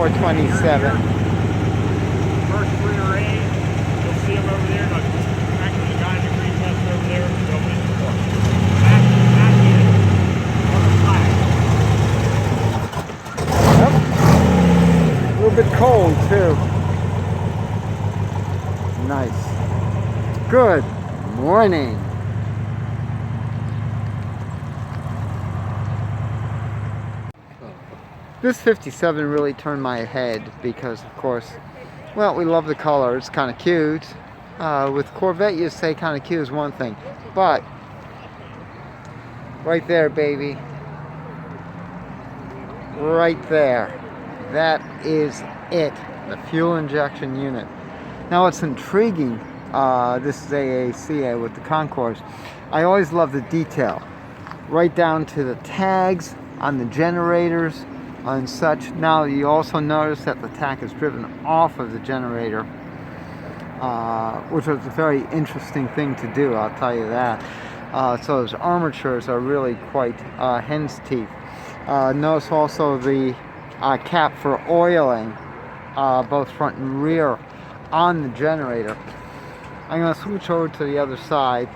427. First three are A. You'll see them over there. Actually, the guy in the green vest over there, they'll be support. Back in. On the flag. Yep. A little bit cold too. Nice. Good morning. This 57 really turned my head because, of course, well, we love the color. It's kind of cute. With Corvette, you say kind of cute is one thing, but right there, baby, right there, that is it, the fuel injection unit. Now, what's intriguing, this is AACA with the Concours. I always love the detail, right down to the tags on the generators and such. Now, you also notice that the tack is driven off of the generator, which was a very interesting thing to do, I'll tell you that. So those armatures are really quite hen's teeth. Notice also the cap for oiling, both front and rear, on the generator. I'm going to switch over to the other side.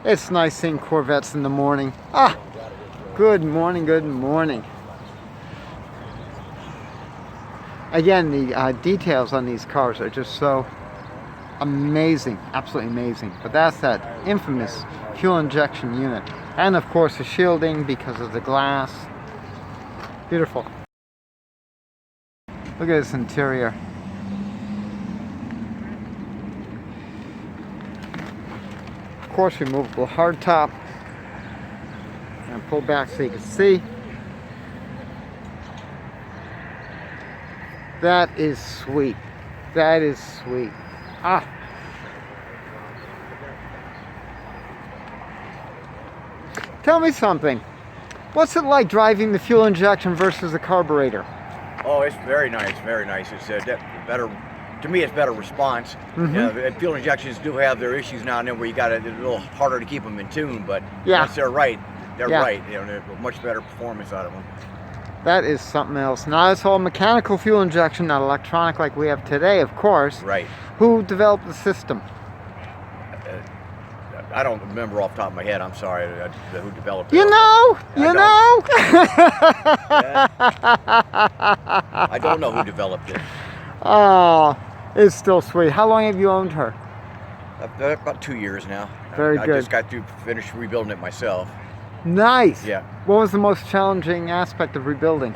It's nice seeing Corvettes in the morning. Good morning, good morning. Again, the details on these cars are just so amazing, absolutely amazing. But that's that infamous fuel injection unit. And of course the shielding because of the glass. Beautiful. Look at this interior. Of course, removable hardtop. And pull back so you can see. That is sweet. That is sweet. Tell me something. What's it like driving the fuel injection versus the carburetor? Oh, it's very nice, very nice. It's better. To me, it's better response. Mm-hmm. Fuel injections do have their issues now and then where you got it's a little harder to keep them in tune, but yeah, once they're right, they're yeah, right. You know, they're much better performance out of them. That is something else. Now it's all mechanical fuel injection, not electronic like we have today, of course. Right. Who developed the system? I don't remember off the top of my head. I'm sorry. Who developed it? You know. I don't know who developed it. Oh, it's still sweet. How long have you owned her? About 2 years now. Very good. I just got to finish rebuilding it myself. Nice. Yeah. What was the most challenging aspect of rebuilding?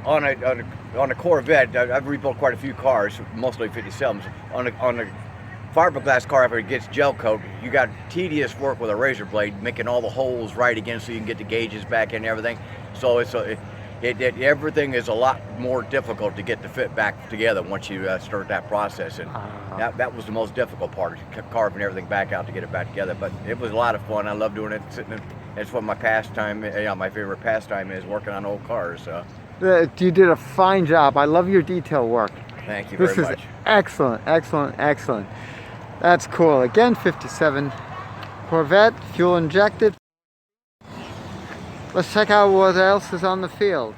On a Corvette, I've rebuilt quite a few cars, mostly 57s. On a fiberglass car, after it gets gel coat, you got tedious work with a razor blade, making all the holes right again so you can get the gauges back in and everything. So everything is a lot more difficult to get the fit back together once you start that process. And that was the most difficult part, carving everything back out to get it back together. But it was a lot of fun. I love doing it. It's what my pastime, my favorite pastime is, working on old cars. You did a fine job. I love your detail work. Thank you very much. This is excellent, excellent, excellent. That's cool. Again, 57 Corvette, fuel injected. Let's check out what else is on the field.